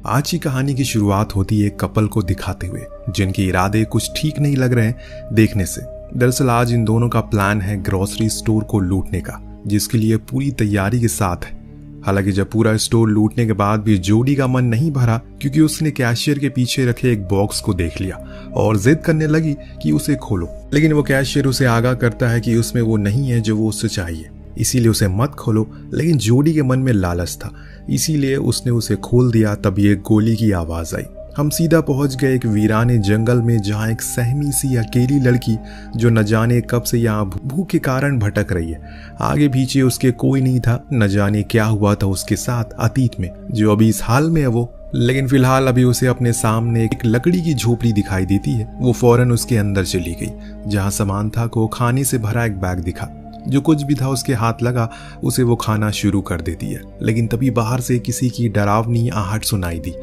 आज की कहानी की शुरुआत होती है एक कपल को दिखाते हुए जिनके इरादे कुछ ठीक नहीं लग रहे हैं देखने से। दरअसल आज इन दोनों का प्लान है ग्रोसरी स्टोर को लूटने का, जिसके लिए पूरी तैयारी के साथ है। हालांकि जब पूरा स्टोर लूटने के बाद भी जोडी का मन नहीं भरा, क्योंकि उसने कैशियर के पीछे रखे एक बॉक्स को देख लिया और जिद करने लगी कि उसे खोलो। लेकिन वो कैशियर उसे आगाह करता है कि उसमें वो नहीं है जो वो उससे चाहिए, इसीलिए उसे मत खोलो। लेकिन जोडी के मन में लालच था, इसीलिए उसने उसे खोल दिया। तभी एक गोली की आवाज आई। हम सीधा पहुंच गए एक वीराने जंगल में, जहां एक सहमी सी अकेली लड़की जो न जाने कब से यहाँ भूख के कारण भटक रही है। आगे पीछे उसके कोई नहीं था, न जाने क्या हुआ था उसके साथ अतीत में जो अभी इस हाल में है वो। लेकिन फिलहाल अभी उसे अपने सामने एक लकड़ी की झोपड़ी दिखाई देती है। वो फौरन उसके अंदर चली गई, जहाँ समांथा को खाने से भरा एक बैग दिखा। जो कुछ भी था उसके हाथ लगा, उसे वो खाना शुरू कर देती है। लेकिन तभी बाहर से किसी की डरावनी आहट सुनाई दी।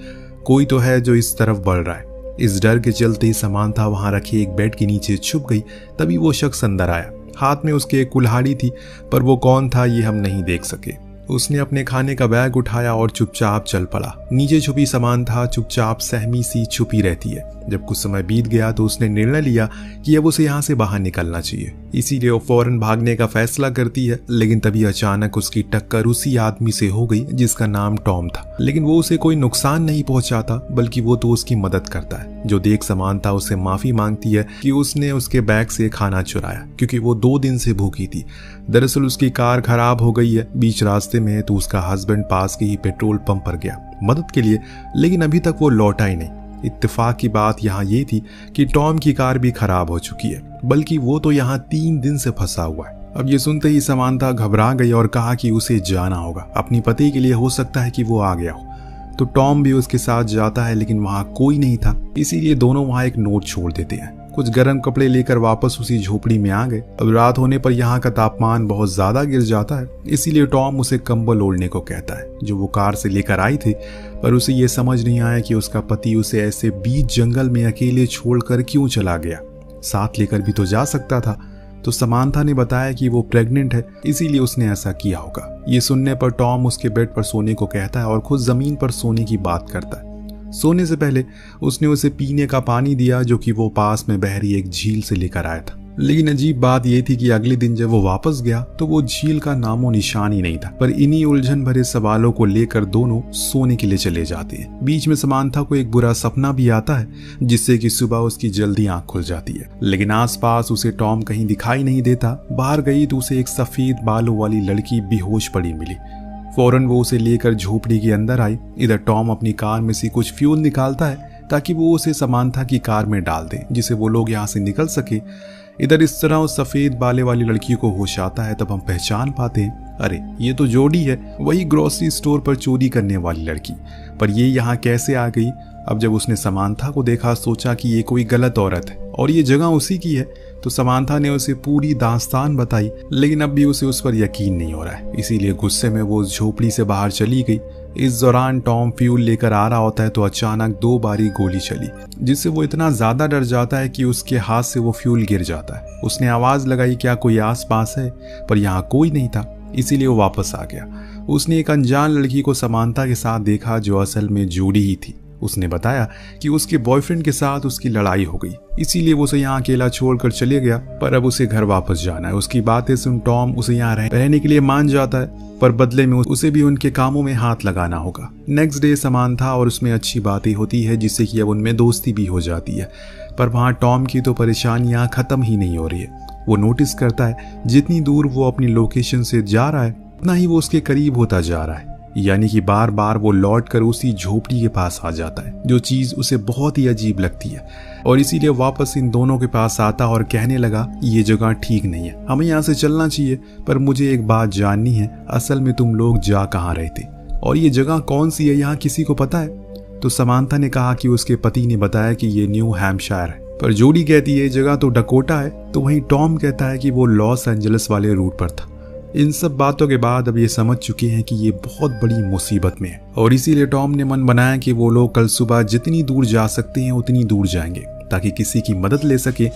कोई तो है जो इस तरफ बढ़ रहा है। इस डर के चलते ही समांथा वहां रखे एक बेड के नीचे छुप गई। तभी वो शख्स अंदर आया। हाथ में उसके एक कुल्हाड़ी थी, पर वो कौन था ये हम नहीं देख सके। उसने अपने खाने का बैग उठाया और चुपचाप चल पड़ा। नीचे छुपी समांथा चुपचाप सहमी सी छुपी रहती है। जब कुछ समय बीत गया तो उसने निर्णय लिया कि अब उसे यहाँ से बाहर निकलना चाहिए, इसीलिए वो फौरन भागने का फैसला करती है। लेकिन तभी अचानक उसकी टक्कर उसी आदमी से हो गई जिसका नाम टॉम था। लेकिन वो उसे कोई नुकसान नहीं पहुंचाता, बल्कि वो तो उसकी मदद करता है। जो देख समांथा उससे माफी मांगती है कि उसने उसके बैग से खाना चुराया, क्योंकि वो 2 दिन से भूखी थी। दरअसल उसकी कार खराब हो गई है बीच रास्ते में, तो उसका हस्बैंड पास के ही पेट्रोल पंप पर गया मदद के लिए, लेकिन अभी तक वो लौटा ही नहीं। इत्तेफाक की बात यहाँ ये थी कि टॉम की कार भी खराब हो चुकी है, बल्कि वो तो यहाँ 3 दिन से फंसा हुआ है। अब ये सुनते ही समांथा घबरा गई और कहा कि उसे जाना होगा अपनी पति के लिए, हो सकता है कि वो आ गया हो। तो टॉम भी उसके साथ जाता है, लेकिन वहां कोई नहीं था, इसीलिए दोनों वहां एक नोट छोड़ देते हैं। कुछ गर्म कपड़े लेकर वापस उसी झोपड़ी में आ गए। अब रात होने पर यहाँ का तापमान बहुत ज्यादा गिर जाता है, इसीलिए टॉम उसे कंबल ओढ़ने को कहता है, जो वो कार से लेकर आई थी। पर उसे ये समझ नहीं आया कि उसका पति उसे ऐसे बीच जंगल में अकेले छोड़कर क्यों चला गया। साथ लेकर भी तो जा सकता था। तो समांथा ने बताया कि वो प्रेग्नेंट है, इसीलिए उसने ऐसा किया होगा। ये सुनने पर टॉम उसके बेड पर सोने को कहता है और खुद जमीन पर सोने की बात करता है। सोने से पहले उसने उसे पीने का पानी दिया, जो कि वो पास में बह रही एक झील से लेकर आया था। लेकिन अजीब बात यह थी कि अगले दिन जब वो वापस गया तो वो झील का नामो निशान ही नहीं था। पर इन्हीं उलझन भरे सवालों को लेकर दोनों सोने के लिए चले जाते हैं। बीच में समांथा को एक बुरा सपना भी आता है, जिससे कि सुबह उसकी जल्दी आंख खुल जाती है। लेकिन आसपास उसे टॉम कहीं दिखाई नहीं देता। बाहर गई तो उसे एक सफेद बालों वाली लड़की बेहोश पड़ी मिली। फौरन वो उसे लेकर झोपड़ी के अंदर आई। इधर टॉम अपनी कार में से कुछ फ्यूल निकालता है ताकि वो उसे समांथा की कार में डाल दे, जिससे वो लोग यहाँ से निकल सके। इधर इस तरह उस सफेद बाले वाली लड़की को होश आता है। तब हम पहचान पाते हैं, अरे ये तो जोडी है, वही ग्रोसरी स्टोर पर चोरी करने वाली लड़की। पर ये यहाँ कैसे आ गई? अब जब उसने समांथा को देखा, सोचा कि ये कोई गलत औरत है और ये जगह उसी की है। तो समांथा ने उसे पूरी दास्तान बताई, लेकिन अब भी उसे उस पर यकीन नहीं हो रहा है, इसीलिए गुस्से में वो झोपड़ी से बाहर चली गई। इस दौरान टॉम फ्यूल लेकर आ रहा होता है तो अचानक 2 बारी गोली चली, जिससे वो इतना ज्यादा डर जाता है कि उसके हाथ से वो फ्यूल गिर जाता है। उसने आवाज लगाई, क्या कोई आस पास है? पर यहाँ कोई नहीं था, इसीलिए वो वापस आ गया। उसने एक अनजान लड़की को समांथा के साथ देखा, जो असल में जोडी ही थी। उसने बताया कि उसके बॉयफ्रेंड के साथ उसकी लड़ाई हो गई, इसीलिए वो उसे यहाँ अकेला छोड़कर चले गया। पर अब उसे घर वापस जाना है। उसकी बातें सुन टॉम उसे यहाँ रहने के लिए मान जाता है, पर बदले में उसे भी उनके कामों में हाथ लगाना होगा। नेक्स्ट डे समांथा और उसमें अच्छी बातें होती है, जिससे कि अब उनमें दोस्ती भी हो जाती है। पर वहाँ टॉम की तो परेशानियाँ खत्म ही नहीं हो रही है। वो नोटिस करता है जितनी दूर वो अपनी लोकेशन से जा रहा है, उतना ही वो उसके करीब होता जा रहा है। यानी कि बार बार वो लौट कर उसी झोपड़ी के पास आ जाता है, जो चीज उसे बहुत ही अजीब लगती है। और इसीलिए वापस इन दोनों के पास आता और कहने लगा, ये जगह ठीक नहीं है, हमें यहाँ से चलना चाहिए। पर मुझे एक बात जाननी है, असल में तुम लोग जा कहाँ रहे थे और ये जगह कौन सी है, यहाँ किसी को पता है? तो समांथा ने कहा कि उसके पति ने बताया कि ये न्यू हैम्पशायर है। पर जोडी कहती है जगह तो डकोटा है। तो वहीं टॉम कहता है कि वो लॉस एंजलिस वाले रूट पर था। इन सब बातों के बाद अब ये समझ चुके हैं कि ये बहुत बड़ी मुसीबत में है, और इसीलिए टॉम ने मन बनाया कि वो लोग कल सुबह जितनी दूर जा सकते हैं उतनी दूर जाएंगे, ताकि किसी की मदद ले सके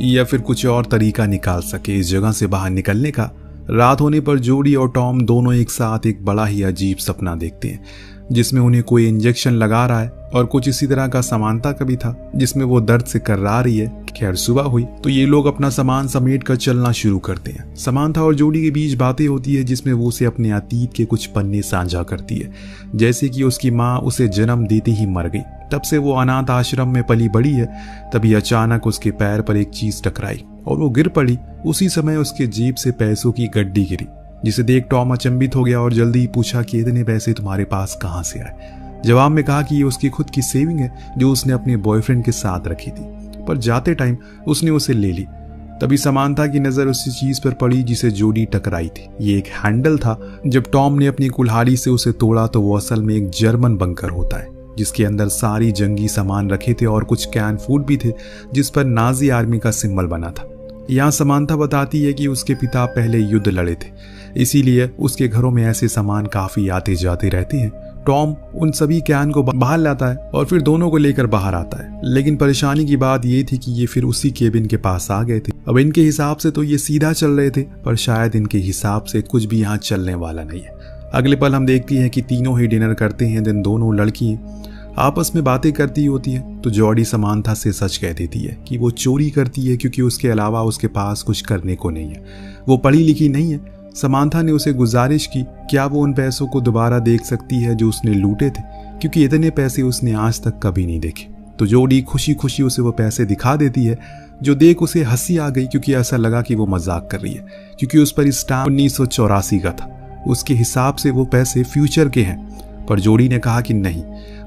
या फिर कुछ और तरीका निकाल सके इस जगह से बाहर निकलने का। रात होने पर जोडी और टॉम दोनों एक साथ एक बड़ा ही अजीब सपना देखते हैं। जिसमें उन्हें कोई इंजेक्शन लगा रहा है, और कुछ इसी तरह का समानता का भी था जिसमें वो दर्द से कर्रा रही है। खैर सुबह हुई तो ये लोग अपना सामान समेट कर चलना शुरू करते हैं। समानता और जोडी के बीच बातें होती है जिसमें वो उसे अपने अतीत के कुछ पन्ने साझा करती है, जैसे कि उसकी माँ उसे जन्म देते ही मर गई, तब से वो अनाथ आश्रम में पली बड़ी है। तभी अचानक उसके पैर पर एक चीज टकराई और वो गिर पड़ी। उसी समय उसके जेब से पैसों की गड्डी गिरी, जिसे देख टॉम अचंभित हो गया और जल्दी ही पूछा कि इतने पैसे तुम्हारे पास कहाँ से आए। जवाब में कहा कि ये उसकी खुद की सेविंग है जो उसने अपने बॉयफ्रेंड के साथ रखी थी, पर जाते टाइम उसने उसे ले ली। तभी समानता की नजर उसी चीज पर पड़ी जिसे जोडी टकराई थी। ये एक हैंडल था। जब टॉम ने अपनी कुल्हाड़ी से उसे तोड़ा तो वो असल में एक जर्मन बंकर होता है जिसके अंदर सारी जंगी सामान रखे थे और कुछ कैन फूड भी थे जिस पर नाजी आर्मी का सिंबल बना था। यहाँ समानता बताती है कि उसके पिता पहले युद्ध लड़े थे, इसीलिए उसके घरों में ऐसे सामान काफी आते जाते रहते हैं। टॉम उन सभी कैन को बाहर लाता है और फिर दोनों को लेकर बाहर आता है, लेकिन परेशानी की बात ये थी कि ये फिर उसी केबिन के पास आ गए थे। अब इनके हिसाब से तो ये सीधा चल रहे थे, पर शायद इनके हिसाब से कुछ भी यहाँ चलने वाला नहीं है। अगले पल हम देखती हैं कि तीनों ही डिनर करते हैं। दिन दोनों लड़की आपस में बातें करती होती है तो जॉडी समानता से सच कह देती है कि वो चोरी करती है क्योंकि उसके अलावा उसके पास कुछ करने को नहीं है, वो पढ़ी लिखी नहीं है। समानता ने उसे गुजारिश की क्या वो उन पैसों को दोबारा देख सकती है जो उसने लूटे थे, क्योंकि इतने पैसे उसने आज तक कभी नहीं देखे। तो जॉडी खुशी खुशी उसे वो पैसे दिखा देती है, जो देख उसे हंसी आ गई क्योंकि ऐसा लगा कि वो मजाक कर रही है, क्योंकि उस पर स्टाम्प 1984 का था। उसके हिसाब से वो पैसे फ्यूचर के हैं, पर जॉडी ने कहा कि नहीं,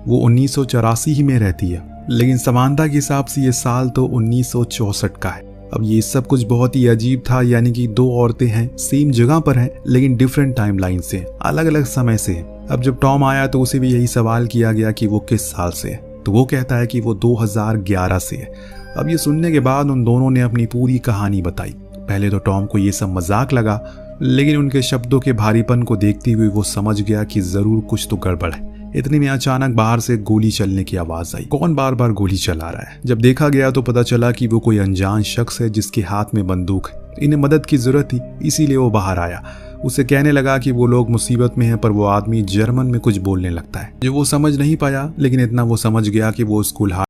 वो 1984 ही में रहती है, लेकिन समानता के हिसाब से ये साल तो 1964 का है। अब ये सब कुछ बहुत ही अजीब था, यानी कि दो औरतें हैं, सेम जगह पर हैं, लेकिन डिफरेंट टाइमलाइन से, अलग अलग समय से हैं। अब जब टॉम आया तो उसे भी यही सवाल किया गया कि वो किस साल से है, तो वो कहता है कि वो 2011 से है। अब ये सुनने के बाद उन दोनों ने अपनी पूरी कहानी बताई। पहले तो टॉम को ये सब मजाक लगा, लेकिन उनके शब्दों के भारीपन को देखते हुए वो समझ गया कि जरूर कुछ तो गड़बड़ है। इतने में अचानक बाहर से गोली चलने की आवाज आई। कौन बार बार गोली चला रहा है? जब देखा गया तो पता चला कि वो कोई अनजान शख्स है जिसके हाथ में बंदूक है। इन्हें मदद की जरूरत थी, इसीलिए वो बाहर आया। उसे कहने लगा कि वो लोग मुसीबत में हैं, पर वो आदमी जर्मन में कुछ बोलने लगता है जो वो समझ नहीं पाया, लेकिन इतना वो समझ गया कि वो उस कुल्हाड़ी